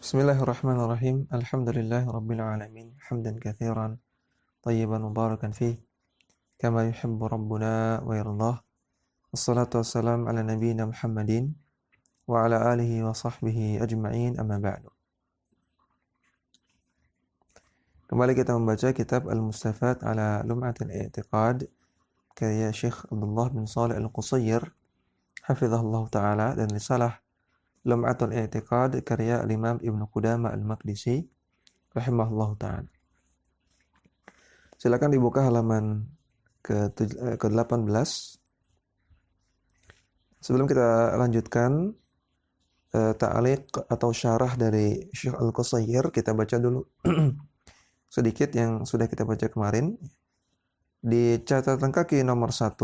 Bismillahirrahmanirrahim. Alhamdulillahi rabbil alamin. Hamdan katsiran tayyiban mubarakan fih kama yuhibbu rabbuna wa yardah. Wassalatu wassalam ala nabiyyina Muhammadin wa ala alihi wa sahbihi ajma'in, amma ba'du. Kembali kita membaca kitab Al-Mustafad ala Lum'atil I'tiqad karya Syekh Abdullah bin Shalih Al-Qusayyir hafizahullah ta'ala, dan risalah Lum'atul I'tiqad karya Imam Ibnu Qudamah Al-Maqdisi rahimahullah ta'ala. Silakan dibuka halaman ke-18. Sebelum kita lanjutkan ta'liq atau syarah dari Syekh Al-Qusayyir, kita baca dulu sedikit yang sudah kita baca kemarin. Di catatan kaki nomor 1,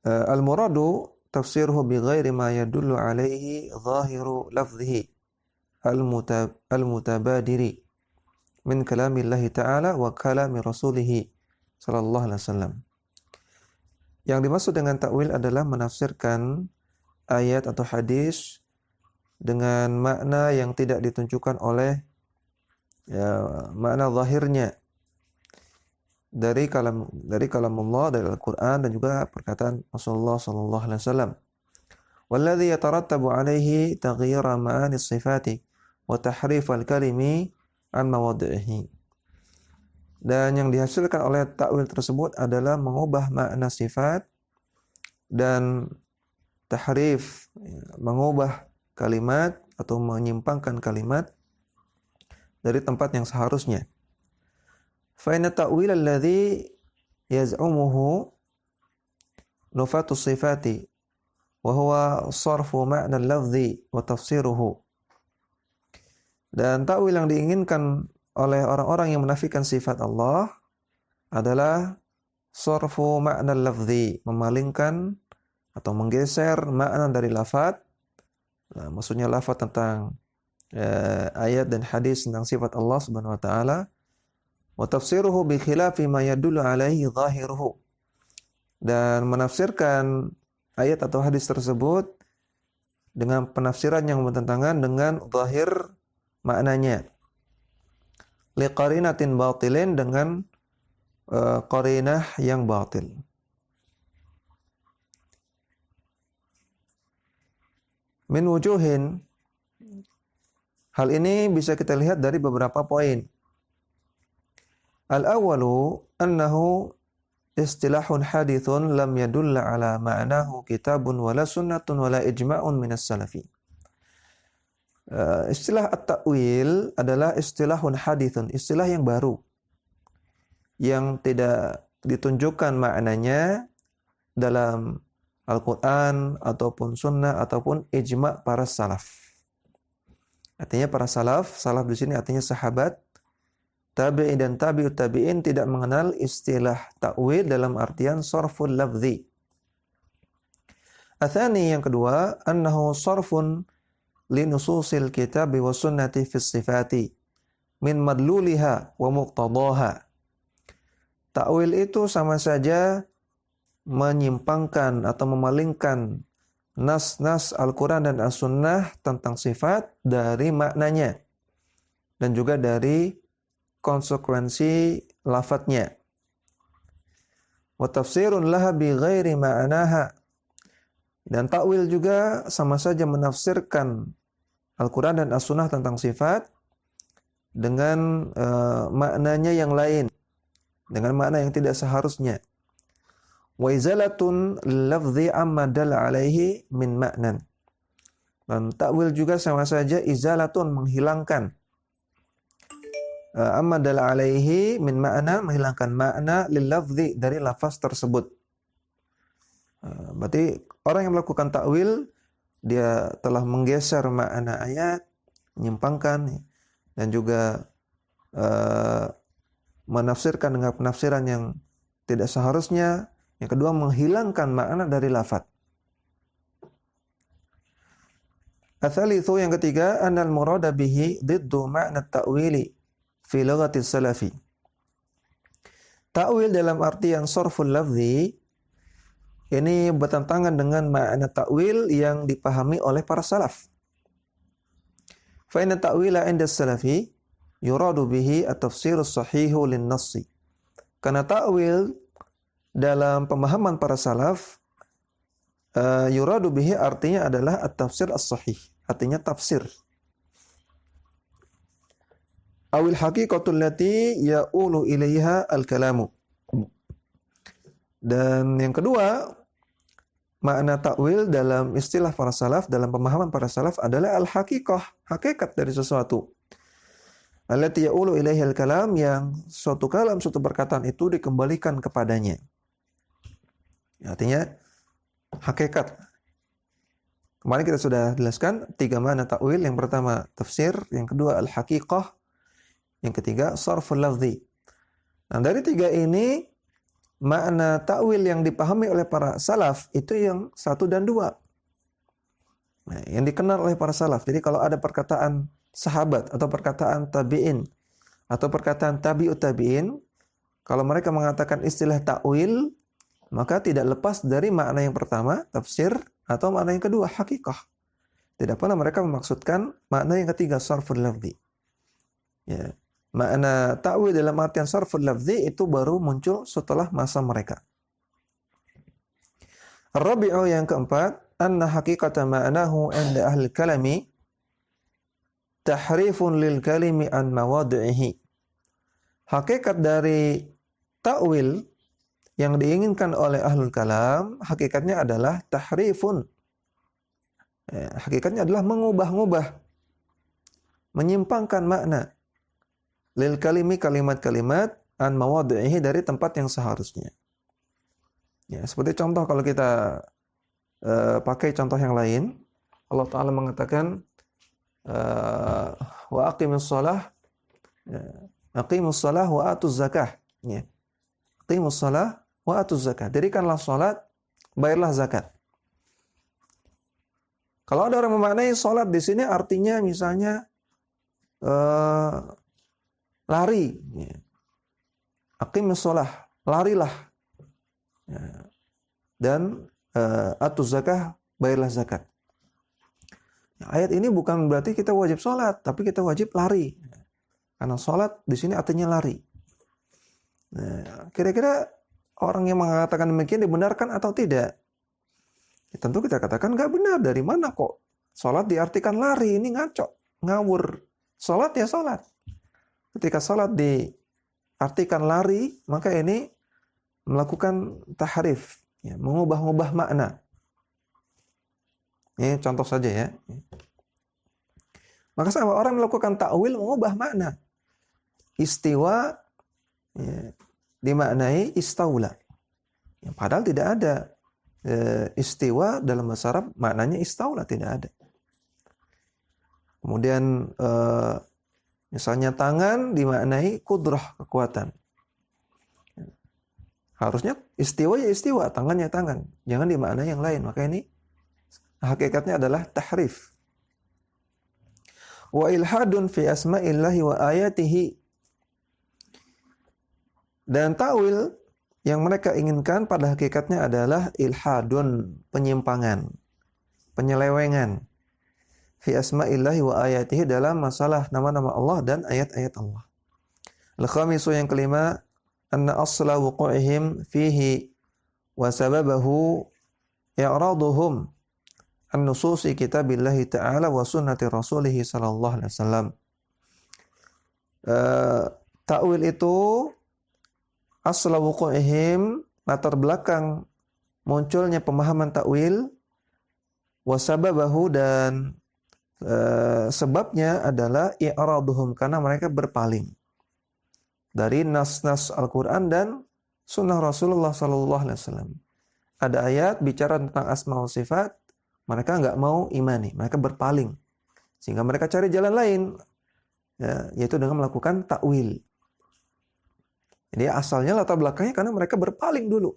al-muradu tafsiruhu bi ghairi ma yadullu alaihi zahiru lafzihi al-mutabadiri min kalamillahi ta'ala wa kalami rasulihi sallallahu alaihi wasallam. Yang dimaksud dengan takwil adalah menafsirkan ayat atau hadis dengan makna yang tidak ditunjukkan oleh makna zahirnya dari kalam Allah, dari Al-Qur'an, dan juga perkataan Rasulullah sallallahu alaihi wasallam. Walladzi yatarattabu alaihi taghyir ma'ani sifati wa tahrif al-kalimi an mawadhihi. Dan yang dihasilkan oleh takwil tersebut adalah mengubah makna sifat dan tahrif, mengubah kalimat atau menyimpangkan kalimat dari tempat yang seharusnya. Fa inna ta'wil alladhi yaz'umuhu nufatu sifati wa huwa sarfu ma'na al-lafzi wa tafsiruhu. Dan ta'wil yang diinginkan oleh orang-orang yang menafikan sifat Allah adalah sarfu ma'na al-lafzi, memalingkan atau menggeser makna dari lafaz. Nah, maksudnya lafaz tentang ayat dan hadis tentang sifat Allah Subhanahu wa taala. Wa tafsiruhu bi khilafi ma yadullu alaihi zahiruhu. Dan menafsirkan ayat atau hadis tersebut dengan penafsiran yang bertentangan dengan zahir maknanya. Liqarinatin batilin, dengan qarinah yang batil. Min wujuhin, hal ini bisa kita lihat dari beberapa poin. Al-awwalu annahu istilahun hadithun lam yadulla ala ma'nahu kitabun wala sunnatun wala ijma'un minas salafi. Istilah at-ta'wil adalah istilahun hadithun, istilah yang baru, yang tidak ditunjukkan maknanya dalam Al-Quran ataupun sunnah ataupun ijma' para salaf. Artinya para salaf di sini artinya sahabat, tabi'in dan tabi'ut tabi'in tidak mengenal istilah ta'wil dalam artian sarful lafzi. Atsani, yang kedua, annahu sarfun linususil kitabi wa sunnati fis sifati min madluliha wa muqtadaha. Ta'wil itu sama saja menyimpangkan atau memalingkan nas-nas Al-Quran dan As-Sunnah tentang sifat dari maknanya dan juga dari konsekuensi lafadznya. Wa tafsirun laha bi ghairi ma'anaha. Dan takwil juga sama saja menafsirkan Al-Quran dan As-Sunnah tentang sifat dengan maknanya yang lain, dengan makna yang tidak seharusnya. Wa izalatun lafzi amma dalla alaihi min ma'nan. Dan takwil juga sama saja izalatun, menghilangkan amma dalla alaihi min ma'na, menghilangkan makna lil lafzi, dari lafaz tersebut. Berarti orang yang melakukan takwil, dia telah menggeser makna ayat, menyimpangkan, dan juga menafsirkan dengan penafsiran yang tidak seharusnya. Yang kedua, menghilangkan makna dari lafaz. Ats-tsalitsu, yang ketiga, annal murada bihi diddu ma'na at-ta'wili fi lughati salafi. Ta'wil dalam artian sarful lafzi ini bertentangan dengan makna ta'wil yang dipahami oleh para salaf. Fa inna ta'wila 'inda salafi yuradu bihi at-tafsirus sahihu lin-nassi. Karena ta'wil dalam pemahaman para salaf, yuradu bihi artinya adalah at-tafsir as-sahih, artinya tafsir. Awil haqiqatul lati ya'ulu ilaiha al-kalamu. Dan yang kedua, makna ta'wil dalam istilah para salaf, dalam pemahaman para salaf adalah al-haqiqah, hakikat dari sesuatu. Allati ya'ulu ilaiha al-kalam, yang suatu kalam, suatu perkataan itu dikembalikan kepadanya. Artinya hakikat. Kemarin kita sudah jelaskan 3 makna ta'wil. Yang pertama tafsir, yang kedua al-haqiqah, yang ketiga sarful lafzi. Nah, dari 3 ini makna ta'wil yang dipahami oleh para salaf itu yang 1 dan 2. Nah, yang dikenal oleh para salaf. Jadi kalau ada perkataan sahabat atau perkataan tabi'in atau perkataan tabi'ut tabi'in, kalau mereka mengatakan istilah ta'wil, maka tidak lepas dari makna yang pertama, tafsir, atau makna yang kedua, hakikah. Tidak pernah mereka memaksudkan makna yang ketiga, sarful lafzi. Ya. Makna ta'wil dalam artian sarful lafzi itu baru muncul setelah masa mereka. Rabi'u, yang keempat, anna haqiqata ma'nahu 'inda ahli kalami tahrifun lil kalimi an mawadhihi. Hakikat dari ta'wil yang diinginkan oleh ahlul kalam, hakikatnya adalah tahrifun. Hakikatnya adalah mengubah-ubah, menyimpangkan makna. Lil kalimi, kalimat-kalimat, an mawadhihi, dari tempat yang seharusnya. Ya, seperti contoh kalau kita pakai contoh yang lain, Allah Ta'ala mengatakan wa aqimus shalah, aqimus shalah wa atuz zakah. Ya. Aqimus shalah wa atuz zakah. Dirikanlah salat, bayarlah zakat. Kalau ada orang memaknai salat di sini artinya misalnya lari. Ya. Aqimus shalah, larilah. Ya. Dan atuz zakah, bayarlah zakat. Ayat ini bukan berarti kita wajib sholat, tapi kita wajib lari. Karena sholat di sini artinya lari. Nah, kira-kira orang yang mengatakan demikian dibenarkan atau tidak? Ya, tentu kita katakan nggak benar. Dari mana kok sholat diartikan lari? Ini ngaco, ngawur. Sholat ya sholat. Ketika sholat diartikan lari, maka ini melakukan tahrif, ya, mengubah-ubah makna. Ini contoh saja ya. Maka sama orang melakukan ta'wil, mengubah makna. Istiwa, ya, dimaknai istaula. Ya, padahal tidak ada istiwa dalam bahasa Arab, maknanya istaula, tidak ada. Kemudian misalnya tangan dimaknai kudrah, kekuatan. Harusnya istiwa ya istiwa, tangan ya tangan. Jangan dimaknai yang lain. Maka ini hakikatnya adalah tahrif. Wa ilhadun fi asma'illahi wa ayatihi. Dan ta'wil yang mereka inginkan pada hakikatnya adalah ilhadun, penyimpangan, penyelewengan. Fi asma'illahi wa ayatihi, dalam masalah nama-nama Allah dan ayat-ayat Allah. Al-khamisu, yang kelima, anna asla wuqu'ihim fihi wa sababahu i'raduhum an-nususi kitabillahi ta'ala wa sunnati rasulihi sallallahu alaihi wasallam. Ta'wil itu asla wuqu'ihim, latar belakang munculnya pemahaman ta'wil, wa sababahu, dan sebabnya adalah i'raduhum, karena mereka berpaling dari nas-nas Al-Qur'an dan sunnah Rasulullah sallallahu alaihi wasallam. Ada ayat bicara tentang asma wa sifat, mereka nggak mau imani, mereka berpaling. Sehingga mereka cari jalan lain, ya, yaitu dengan melakukan ta'wil. Jadi asalnya latar belakangnya karena mereka berpaling dulu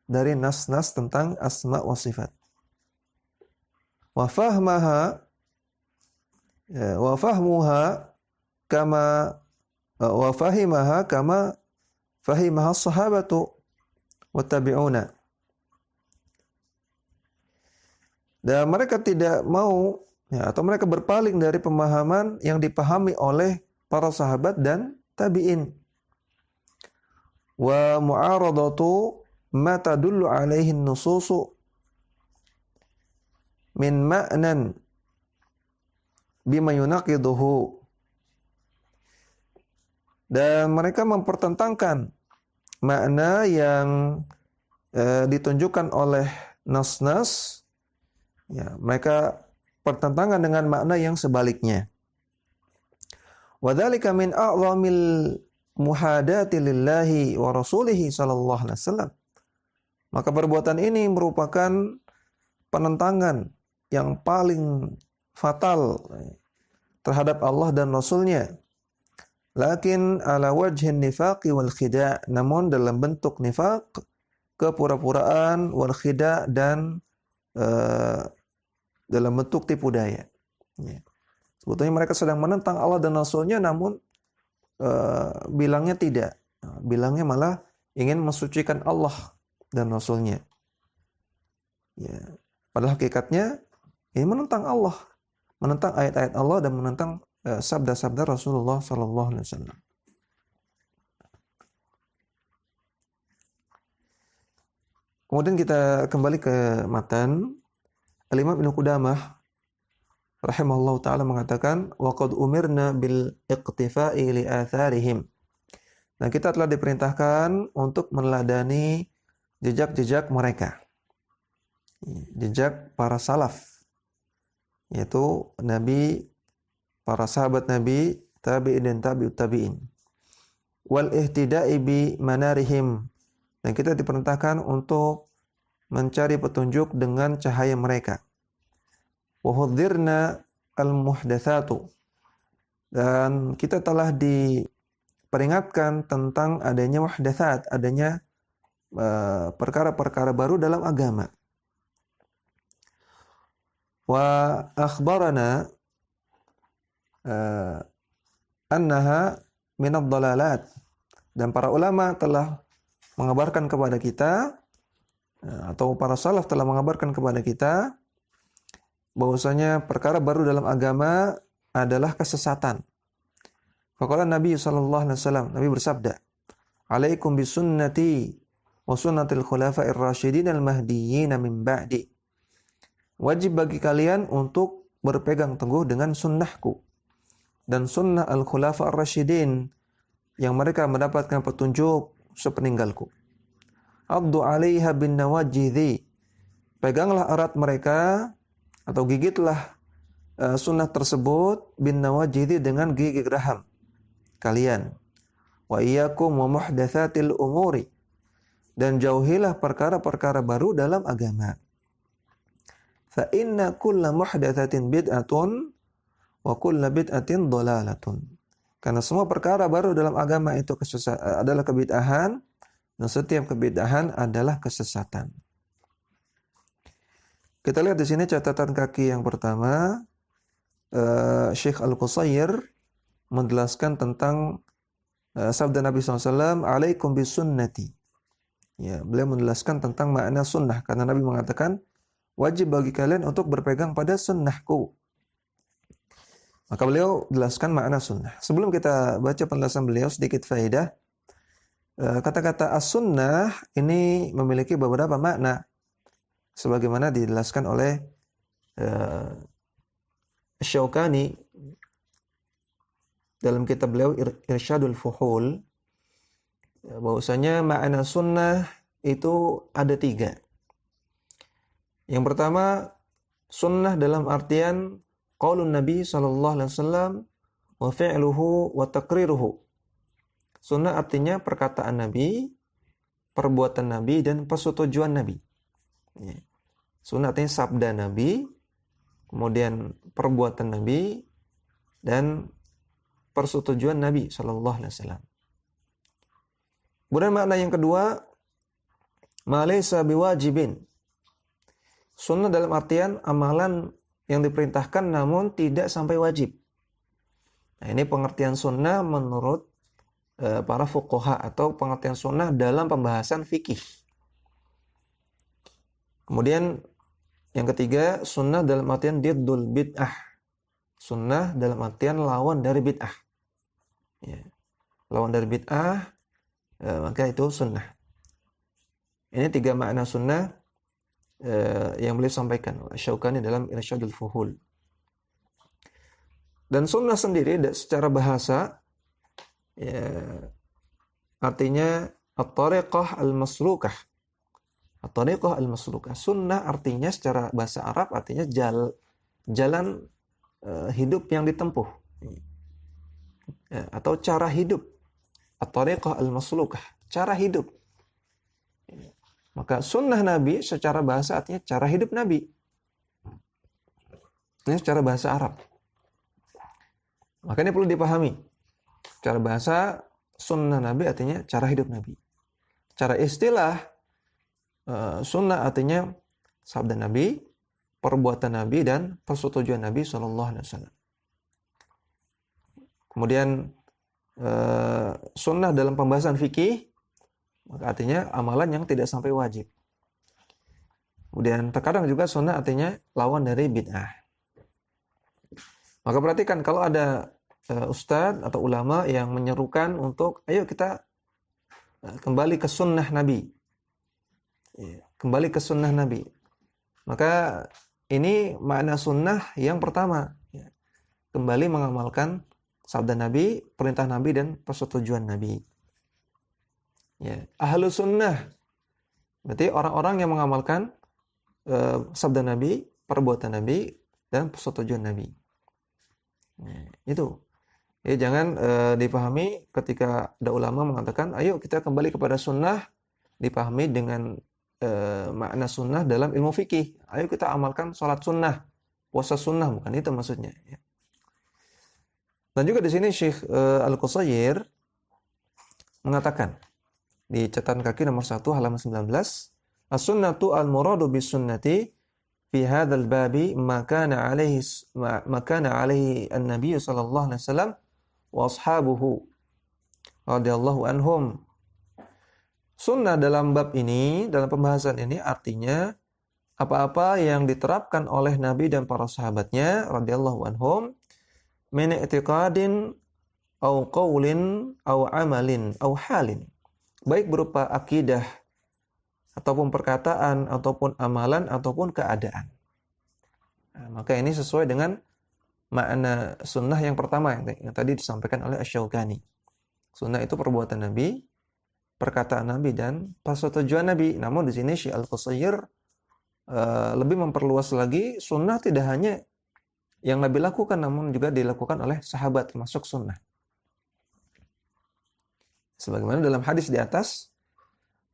dari nas-nas tentang asma wa sifat. Wa fahmaha, ya, wa fahmuha kama wa fahimaha kama fahimaha sahabatu wa tabi'una. Dan mereka tidak mau atau mereka berpaling dari pemahaman yang dipahami oleh para sahabat dan tabi'in. Wa mu'aradatu ma tadullu alaihi nususu min ma'nan bima yunaqiduhu. Dan mereka mempertentangkan makna yang ditunjukkan oleh nas-nas, mereka pertentangan dengan makna yang sebaliknya. Wa dzalika min a'zamil muhadati lillahi wa rasulihi sallallahu alaihi wasallam. Maka perbuatan ini merupakan penentangan yang paling fatal terhadap Allah dan Rasulnya. Lakin ala wajhin nifaqi wal khida', namun dalam bentuk nifaq, kepura-puraan, wal khida' dan dalam bentuk tipu daya. Sebetulnya mereka sedang menentang Allah dan Rasulnya, namun bilangnya tidak. Bilangnya malah ingin mensucikan Allah dan Rasulnya. Padahal hakikatnya ini menentang Allah, menentang ayat-ayat Allah dan menentang sabda-sabda Rasulullah sallallahu alaihi wasallam. Kemudian kita kembali ke matan. Al-Imam Ibnu Qudamah rahimahullahu taala mengatakan wa qad umirna bil iqtifa'i li atharihim. Nah, kita telah diperintahkan untuk meneladani jejak-jejak mereka. Jejak para salaf, yaitu Nabi, para sahabat Nabi, tabi'in dan tabi'ut tabi'in. Wal ihtida'i bi manarihim. Dan kita diperintahkan untuk mencari petunjuk dengan cahaya mereka. Wa hudzirna al-muhdatsatu. Dan kita telah diperingatkan tentang adanya muhdatsat, adanya perkara-perkara baru dalam agama. Wa akhbarana annaha minad dhalalat. Dan para ulama telah mengabarkan kepada kita, atau para salaf telah mengabarkan kepada kita, bahwasanya perkara baru dalam agama adalah kesesatan. Faqala Nabi sallallahu alaihi wasallam, Nabi bersabda, "Alaikum bisunnati wa sunnatil khulafa'ir rasyidin al-mahdiyyin min ba'di." Wajib bagi kalian untuk berpegang teguh dengan sunnahku dan sunnah al-khulafa ar-rasyidin yang mereka mendapatkan petunjuk sepeninggalku. Abdu 'alaiha bin nawajidhi. Peganglah erat mereka atau gigitlah sunnah tersebut bin nawajidhi dengan gigi geraham kalian. Wa iyyakum wa muhdatsatil umuri. Dan jauhilah perkara-perkara baru dalam agama. Fa inna kulla muhdatsatin bid'atun wa kulla bid'atin dhalalatun. Karena semua perkara baru dalam agama itu adalah kebid'ahan, dan setiap kebid'ahan adalah kesesatan. Kita lihat di sini catatan kaki yang pertama, Syekh Al-Qusayr menjelaskan tentang sabda Nabi SAW, "Alaikum bisunnati." Beliau menjelaskan tentang makna sunnah, karena Nabi mengatakan, wajib bagi kalian untuk berpegang pada sunnahku. Maka beliau jelaskan makna sunnah. Sebelum kita baca penjelasan beliau, sedikit faedah. Kata-kata as-sunnah ini memiliki beberapa makna, sebagaimana dijelaskan oleh Syaukani dalam kitab beliau Irsyadul Fuhul, bahwasanya makna sunnah itu ada 3. Yang pertama, sunnah dalam artian qaulun Nabi sallallahu alaihi wasallam wa fi'luhu wa taqriruhu. Sunnah artinya perkataan Nabi, perbuatan Nabi, dan persetujuan Nabi. Sunnah artinya sabda Nabi, kemudian perbuatan Nabi, dan persetujuan Nabi sallallahu alaihi wasallam. Kemudian makna yang kedua, ma laysa biwajibin. Sunnah dalam artian amalan yang diperintahkan namun tidak sampai wajib. Nah, ini pengertian sunnah menurut para fuqaha, atau pengertian sunnah dalam pembahasan fikih. Kemudian Yang ketiga, sunnah dalam artian diddul bid'ah. Sunnah dalam artian lawan dari bid'ah. Ya. Lawan dari bid'ah, maka itu sunnah. Ini 3 makna sunnah yang beliau sampaikan Syaukani dalam Irsyadul Fuhul. Dan sunnah sendiri secara bahasa ya, artinya at-tariqah al-maslukah. At-tariqah al-maslukah. Sunnah artinya secara bahasa Arab artinya jalan hidup yang ditempuh. Ya, atau cara hidup. At-tariqah al-maslukah. Cara hidup. Maka sunnah Nabi secara bahasa artinya cara hidup Nabi. Ini secara bahasa Arab. Maka ini perlu dipahami. Secara bahasa sunnah Nabi artinya cara hidup Nabi. Cara istilah sunnah artinya sabda Nabi, perbuatan Nabi dan persetujuan Nabi SAW. Kemudian sunnah dalam pembahasan fikih maka artinya amalan yang tidak sampai wajib. Kemudian terkadang juga sunnah artinya lawan dari bid'ah. Maka perhatikan kalau ada ustadz atau ulama yang menyerukan untuk ayo kita kembali ke sunnah Nabi. Kembali ke sunnah Nabi. Maka ini makna sunnah yang pertama. Kembali mengamalkan sabda Nabi, perintah Nabi dan persetujuan Nabi. Ya, ahlu sunnah berarti orang-orang yang mengamalkan sabda Nabi, perbuatan Nabi dan persetujuan Nabi. Nah, itu. Ya, jangan dipahami ketika ada ulama mengatakan, ayo kita kembali kepada sunnah, dipahami dengan makna sunnah dalam ilmu fikih. Ayo kita amalkan sholat sunnah, puasa sunnah, bukan itu maksudnya. Ya. Dan juga di sini Syekh Al-Qusayyir mengatakan di catatan kaki nomor 1 halaman 19, as-sunnatu al-muradu bis-sunnati fi hadzal babi ma kana alaihi an-nabiy sallallahu alaihi wasallam wa ashabuhu radhiyallahu anhum. Sunnah dalam bab ini, dalam pembahasan ini artinya apa-apa yang diterapkan oleh Nabi dan para sahabatnya radhiyallahu anhum min i'tiqadin au qaulin au amalin au halin. Baik berupa akidah, ataupun perkataan, ataupun amalan, ataupun keadaan. Nah, maka ini sesuai dengan makna sunnah yang pertama yang tadi disampaikan oleh Asy-Syaukani. Sunnah itu perbuatan Nabi, perkataan Nabi, dan persetujuan Nabi. Namun di sini Syekh Al-Qusayyir lebih memperluas lagi, sunnah tidak hanya yang Nabi lakukan, namun juga dilakukan oleh sahabat, termasuk sunnah. Sebagaimana dalam hadis di atas,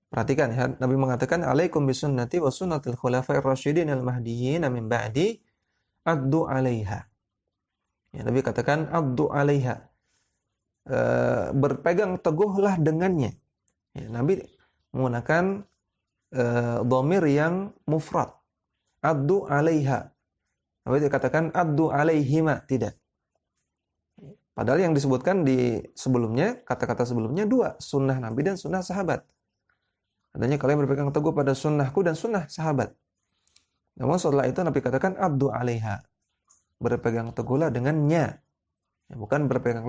perhatikan ya, Nabi mengatakan alaikum bisunnati wa sunnatil khulafa'ir rasyidin al-mahdiyyin min ba'di addu 'alaiha. Ya, Nabi katakan addu 'alaiha. Berpegang teguhlah dengannya. Ya, Nabi menggunakan dhamir yang mufrad. Addu 'alaiha. Nabi dikatakan addu 'alaihima, tidak. Padahal yang disebutkan di sebelumnya, kata-kata sebelumnya dua, sunnah Nabi dan sunnah sahabat. Adanya kalian berpegang teguh pada sunnahku dan sunnah sahabat. Namun setelah itu Nabi katakan abdu 'alaiha. Berpegang teguhlah dengannya. Ya, bukan berpegang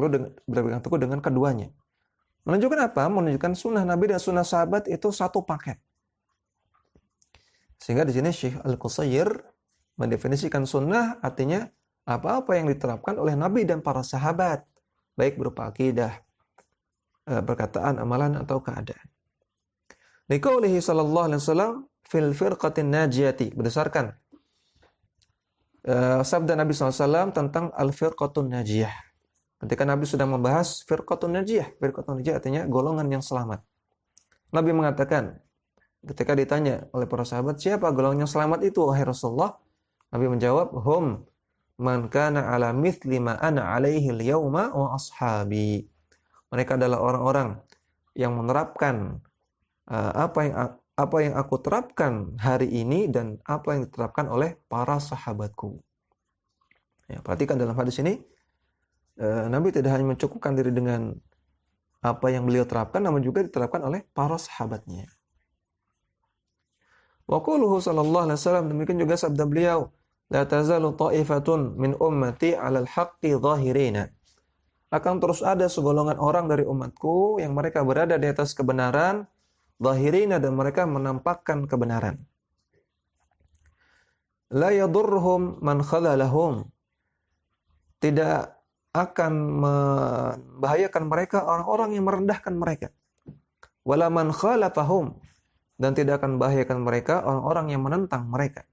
teguh dengan keduanya. Menunjukkan apa? Menunjukkan sunnah Nabi dan sunnah sahabat itu satu paket. Sehingga di sini Syekh Al-Qusayyir mendefinisikan sunnah artinya apa-apa yang diterapkan oleh Nabi dan para sahabat, baik berupa akidah, perkataan, amalan, atau keadaan. Liqaulihi sallallahu alaihi wasallam fil firqatin najiyati, berdasarkan sabda Nabi SAW tentang al-firqatun najiyah. Ketika Nabi sudah membahas firqatun najiyah artinya golongan yang selamat. Nabi mengatakan, ketika ditanya oleh para sahabat, siapa golongan yang selamat itu, wahai Rasulullah? Nabi menjawab, hum man kana ala mithli ma ana alaihi al-yawma wa ashabi. Mereka adalah orang-orang yang menerapkan apa yang aku terapkan hari ini dan apa yang diterapkan oleh para sahabatku. Ya, perhatikan dalam hadis ini Nabi tidak hanya mencukupkan diri dengan apa yang beliau terapkan, namun juga diterapkan oleh para sahabatnya. Wa quluhu sallallahu alaihi wasallam, demikian juga sabda beliau, la tazalu ta'ifatun min ummati 'alal haqqi dhahirina. Akan terus ada segolongan orang dari umatku yang mereka berada di atas kebenaran, dhahirina, dan mereka menampakkan kebenaran. La yadurruhum man khadhalahum. Tidak akan membahayakan mereka orang-orang yang merendahkan mereka. Wala man khalafahum. Dan tidak akan membahayakan mereka orang-orang yang menentang mereka.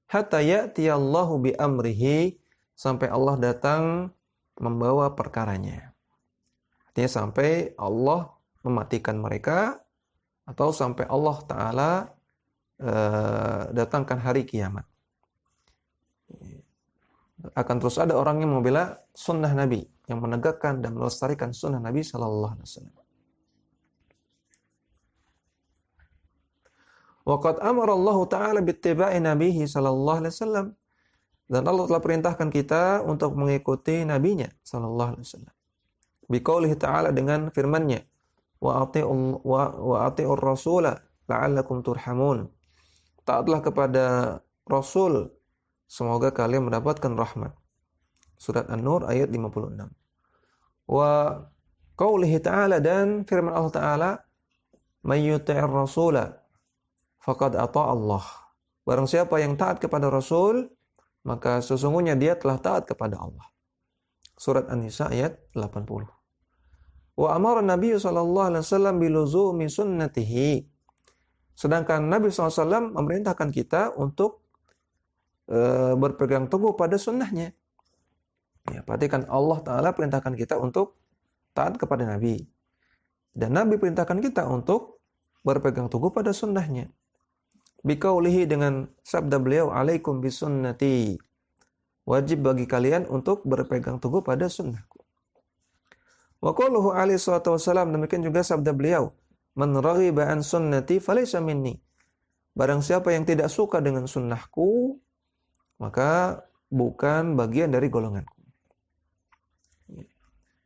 Hatta ya'tiyallahu bi amrihi, sampai Allah datang membawa perkaranya. Artinya sampai Allah mematikan mereka, atau sampai Allah Ta'ala datangkan hari kiamat. Akan terus ada orang yang membela sunnah Nabi, yang menegakkan dan melestarikan sunnah Nabi sallallahu alaihi wasallam. Wa qad amara Allah Ta'ala bittiba'i nabihi sallallahu alaihi wasallam. Dan Allah telah perintahkan kita untuk mengikuti nabinya sallallahu alaihi wasallam. Biqaulihi ta'ala, dengan firman-Nya, wa ati'ur rasula la'allakum turhamun. Taatlah kepada Rasul, semoga kalian mendapatkan rahmat. Surat An-Nur ayat 56. Wa qaulihi ta'ala, dan firman Allah Ta'ala, may yuti'ir rasula faqad ata Allah. Barang siapa yang taat kepada Rasul, maka sesungguhnya dia telah taat kepada Allah. Surat An-Nisa ayat 80. Wa amara Nabi sallallahu alaihi wasallam biluzumi sunnatihi. Sedangkan Nabi SAW memerintahkan kita untuk berpegang teguh pada sunnahnya. Ya, perhatikan, Allah Ta'ala perintahkan kita untuk taat kepada Nabi. Dan Nabi perintahkan kita untuk berpegang teguh pada sunnahnya. Biqaulihi, dengan sabda beliau, alaikum bisunnati. Wajib bagi kalian untuk berpegang teguh pada sunnahku. Wa qauluhu alaihi salatu wassalam, demikian juga sabda beliau, man raghiba an sunnati falaysa minni. Barang siapa yang tidak suka dengan sunnahku, maka bukan bagian dari golonganku.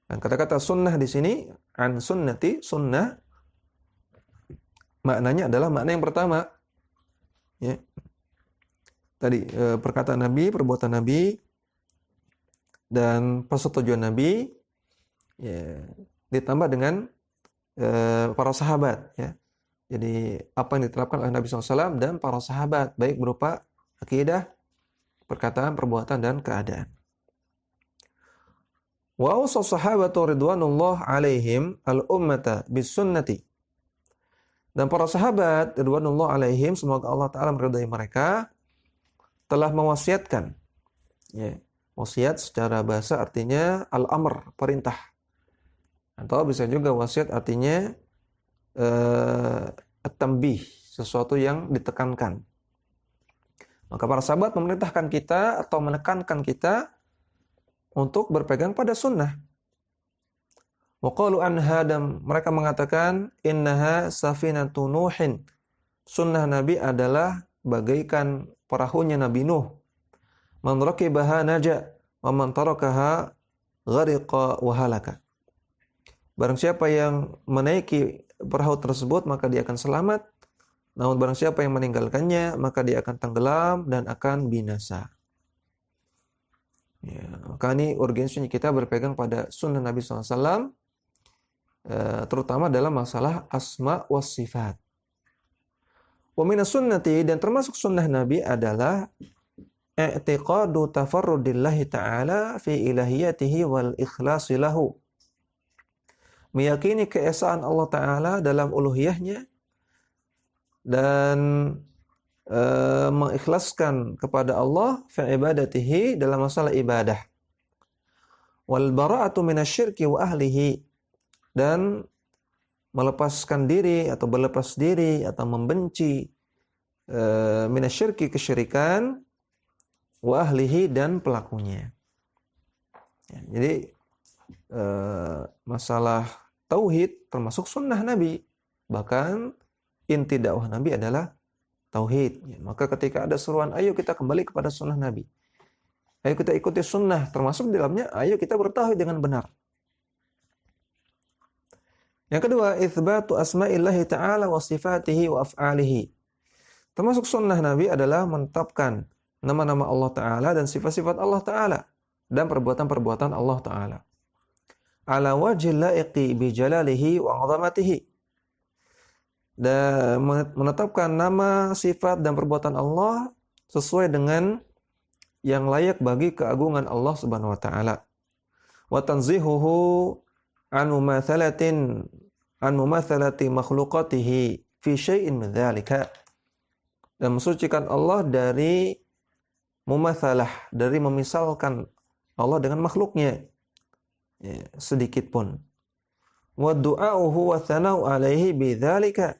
Dan kata-kata sunnah di sini, an sunnati, sunnah, maknanya adalah makna yang pertama. Ya. Tadi perkataan Nabi, perbuatan Nabi, dan persetujuan Nabi, ya, ditambah dengan para sahabat. Ya. Jadi apa yang diterapkan oleh Nabi SAW dan para sahabat, baik berupa akidah, perkataan, perbuatan, dan keadaan. Wa awsa sahabatu ridwanullah alaihim al-ummata bis sunnati. Dan para sahabat ridwanullah alaihim, semoga Allah Ta'ala meridai mereka, telah mewasiatkan. Ya, wasiat secara bahasa artinya al-amr, perintah. Atau bisa juga wasiat artinya at-tanbih, sesuatu yang ditekankan. Maka para sahabat memerintahkan kita atau menekankan kita untuk berpegang pada sunnah. Wa qalu anha, dan mereka mengatakan, innaha safinatu Nuhin. Sunnah Nabi adalah bagaikan perahunya Nabi Nuh. Man rakibaha naja wa man tarakaha ghariqa wa halaka. Barang siapa yang menaiki perahu tersebut, maka dia akan selamat. Namun barang siapa yang meninggalkannya, maka dia akan tenggelam dan akan binasa. Ya, maka ini urgensinya kita berpegang pada sunnah Nabi SAW, terutama dalam masalah asma was sifat. Wa minas sunnati, dan termasuk sunnah Nabi adalah i'tiqadu tafarrudillahi ta'ala fi ilahiyatihi wal ikhlasi lahu. Meyakini keesaan Allah Ta'ala dalam uluhiyahnya dan mengikhlaskan kepada Allah fi ibadatihi, dalam masalah ibadah. Wal bara'atu minasyirki wa ahlihi, dan melepaskan diri atau berlepas diri atau membenci minasyirki, kesyirikan, wa ahlihi, dan pelakunya. Ya, jadi masalah tauhid termasuk sunnah Nabi. Bahkan inti dakwah Nabi adalah tauhid. Ya, maka ketika ada seruan, ayo kita kembali kepada sunnah Nabi, ayo kita ikuti sunnah, termasuk di dalamnya ayo kita bertauhid dengan benar. Yang kedua, itsbatu asma'illahi ta'ala wa sifatihi wa af'alihi. Termasuk sunnah Nabi adalah menetapkan nama-nama Allah Ta'ala dan sifat-sifat Allah Ta'ala dan perbuatan-perbuatan Allah Ta'ala ala wajhil laiqi bi jalalihi wa 'azamatihi, dan menetapkan nama, sifat dan perbuatan Allah sesuai dengan yang layak bagi keagungan Allah Subhanahu wa taala. Wa tanzihuhu an mumathalati makhluqatihi fi syai'in min dzalika, dan mensucikan Allah dari mumatsalah, dari memisalkan Allah dengan makhluknya sedikit pun. Wa du'a'uhu wa thana'u 'alaihi bidzalika,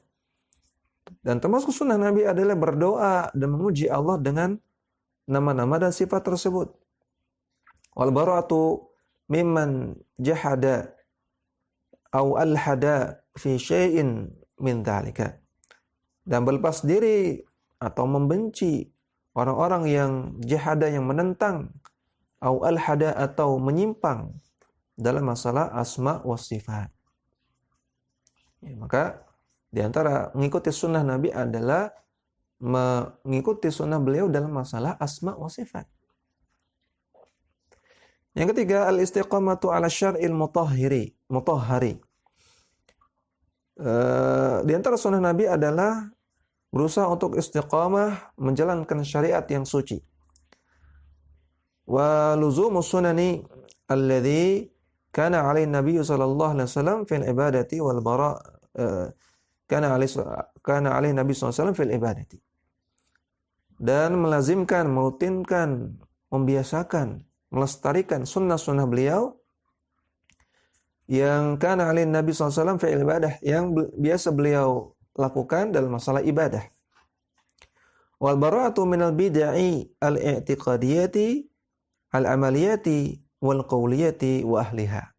dan termasuk sunnah Nabi adalah berdoa dan memuji Allah dengan nama-nama dan sifat tersebut. Wal bara'atu mimman jahada aw alhada fi syai'in min dzalika, dan berlepas diri atau membenci orang-orang yang jahada, yang menentang, aw alhada atau menyimpang dalam masalah asma wa sifat. Maka di antara mengikuti sunnah Nabi adalah mengikuti sunnah beliau dalam masalah asma wa sifat. Yang ketiga, al-istiqamatu ala syar'il mutahhari. Di antara sunnah Nabi adalah berusaha untuk istiqamah menjalankan syariat yang suci. Wa luzumus sunani alladhi kana 'alaihi Nabi sallallahu alaihi wasallam fil ibadati wal bara' kana 'alaihi Nabi sallallahu alaihi wasallam fil ibadati. Dan melazimkan, merutinkan, membiasakan, melestarikan sunnah-sunnah beliau yang kana 'alaihi Nabi sallallahu alaihi wasallam fil ibadah, yang biasa beliau lakukan dalam masalah ibadah. Wal bara'atu minal bid'i al-i'tiqadiyati al-amaliyati wal qawliyati wa ahliha,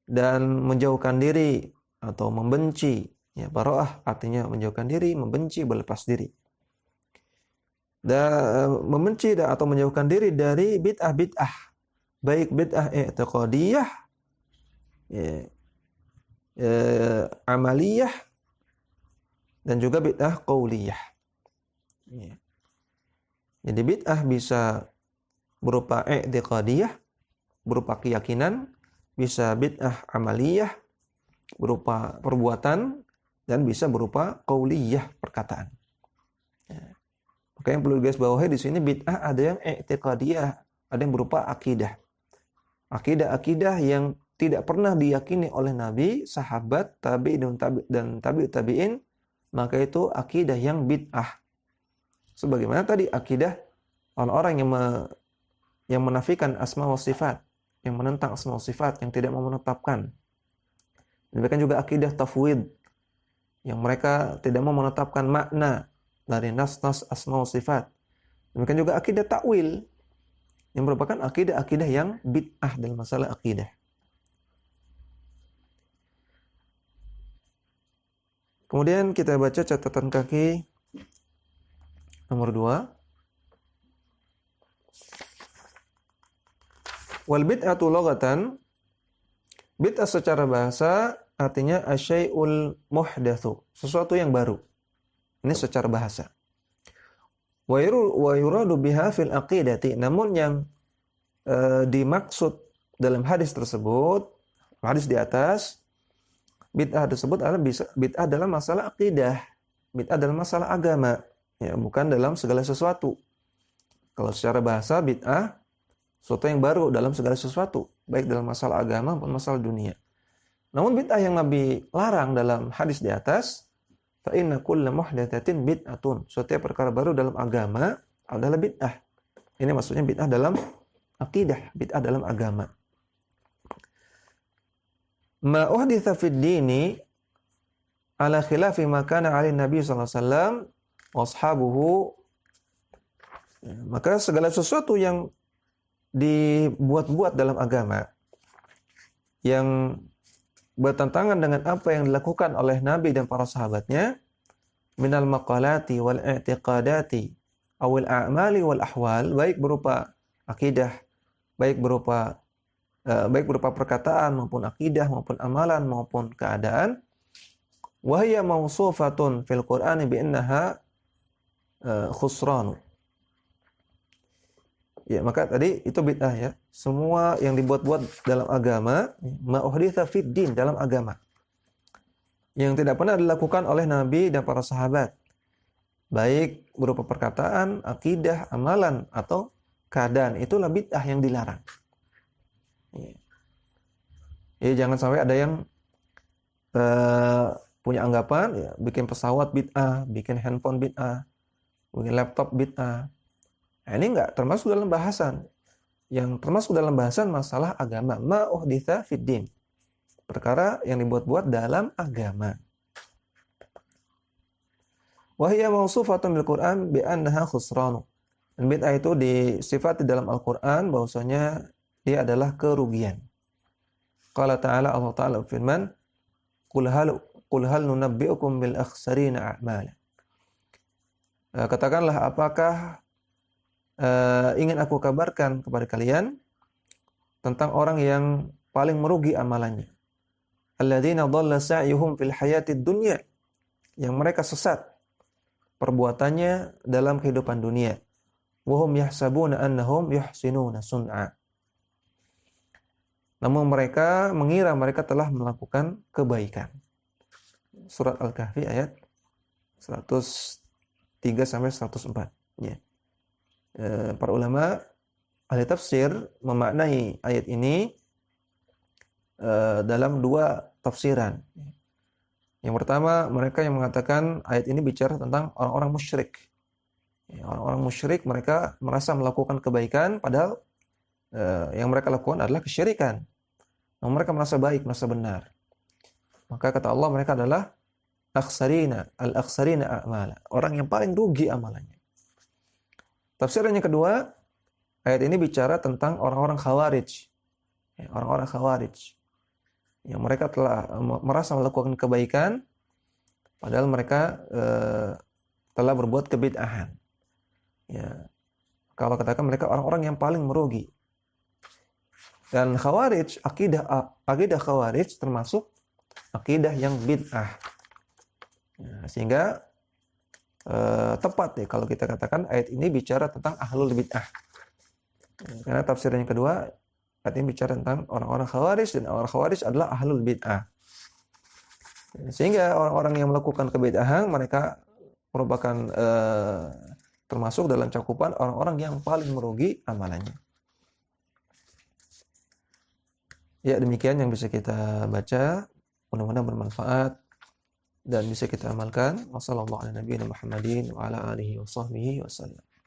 dan menjauhkan diri atau membenci, ya, bara'ah artinya menjauhkan diri, membenci, berlepas diri, dan membenci atau menjauhkan diri dari bid'ah-bid'ah, baik bid'ah i'tiqadiyah, amaliyah, dan juga bid'ah qauliyah. Jadi bid'ah bisa berupa i'tiqadiyah, berupa keyakinan, bisa bid'ah amaliyah, berupa perbuatan, dan bisa berupa qauliyah, perkataan. Maka yang perlu guys bawahi di sini, bid'ah ada yang i'tiqadiyah, ada yang berupa akidah. Akidah-akidah yang tidak pernah diyakini oleh Nabi, sahabat, tabi'in dan tabi'ut tabi'in, maka itu akidah yang bid'ah. Sebagaimana tadi akidah orang-orang yang menafikan asma wa sifat, yang menentang asma wa sifat, yang tidak mau menetapkan. Demikian juga akidah tafwid, yang mereka tidak mau menetapkan makna dari nas-nas asma wa sifat. Demikian juga akidah takwil, yang merupakan akidah-akidah yang bid'ah dalam masalah akidah. Kemudian kita baca catatan kaki nomor 2. Wal bid'atu lughatan, bid'ah secara bahasa artinya asyai'ul muhdatsu, sesuatu yang baru. Ini secara bahasa. Wa yuradu biha fil aqidati, namun yang dimaksud dalam hadis tersebut, hadis di atas, bid'ah tersebut adalah bid'ah dalam masalah akidah, bid'ah dalam masalah agama, ya, bukan dalam segala sesuatu. Kalau secara bahasa bid'ah sesuatu yang baru dalam segala sesuatu, baik dalam masalah agama maupun masalah dunia. Namun bid'ah yang Nabi larang dalam hadis di atas, fa inna kulla muhdatsatin bid'atun, setiap perkara baru dalam agama adalah bid'ah. Ini maksudnya bid'ah dalam akidah, bid'ah dalam agama. Ma uhditsa fid dini ala khilafi ma kana 'alaihi Nabi sallallahu alaihi wasallam wa ashabuhu, maka segala sesuatu yang dibuat-buat dalam agama yang bertentangan dengan apa yang dilakukan oleh Nabi dan para sahabatnya, minal maqalati wal i'tiqadati awil a'mali wal ahwal, baik berupa akidah, baik berupa perkataan maupun akidah maupun amalan maupun keadaan, wa hiya mausufatun fil Qur'ani bi annaha khusranu. Ya, maka tadi itu bid'ah ya. Semua yang dibuat-buat dalam agama, ma uhditsa fid din, dalam agama, yang tidak pernah dilakukan oleh Nabi dan para sahabat, baik berupa perkataan, akidah, amalan, atau keadaan, itulah bid'ah yang dilarang. Ya, jangan sampai ada yang punya anggapan, ya, bikin pesawat bid'ah, bikin handphone bid'ah, bikin laptop bid'ah. Nah, ini enggak termasuk dalam bahasan. Yang termasuk dalam bahasan masalah agama. Ma uhditsa fid din. Perkara yang dibuat-buat dalam agama. Wa hiya mausufatun bil Qur'an bi annaha khusranu. Dan bid'ah itu disifati dalam Al-Qur'an bahwasanya dia adalah kerugian. Qala ta'ala, Allah Ta'ala firman, Qul hal nunabbi'ukum bil akhsarina a'mala. Katakanlah, apakah ingin aku kabarkan kepada kalian tentang orang yang paling merugi amalannya. Alladzina dhalla sa'yuhum fil hayatid dunya, yang mereka sesat perbuatannya dalam kehidupan dunia. Wa hum yahsabuna annahum yuhsinuna sun'a. Namun mereka mengira mereka telah melakukan kebaikan. Surat Al-Kahfi ayat 103 sampai 104. Ya. Para ulama ahli tafsir memaknai ayat ini dalam dua tafsiran. Yang pertama, mereka yang mengatakan ayat ini bicara tentang orang-orang musyrik. Orang-orang musyrik mereka merasa melakukan kebaikan, padahal yang mereka lakukan adalah kesyirikan. Namun mereka merasa baik, merasa benar. Maka kata Allah, mereka adalah al-akhsarina a'mala, orang yang paling rugi amalannya. Tafsiran yang kedua, ayat ini bicara tentang orang-orang Khawarij. Orang-orang Khawarij yang mereka telah merasa melakukan kebaikan, padahal mereka telah berbuat kebid'ahan. Ya, kalau katakan mereka orang-orang yang paling merugi. Dan Khawarij, akidah Khawarij termasuk akidah yang bid'ah. Ya, sehingga tepat ya kalau kita katakan ayat ini bicara tentang ahlul bid'ah. Karena tafsir yang kedua, ayat ini bicara tentang orang-orang Khawarij, dan orang Khawarij adalah ahlul bid'ah. Sehingga orang-orang yang melakukan kebid'ahan mereka merupakan termasuk dalam cakupan orang-orang yang paling merugi amalannya. Ya, demikian yang bisa kita baca, mudah-mudahan bermanfaat dan bisa kita amalkan. Wassalamualaikum warahmatullahi wabarakatuh.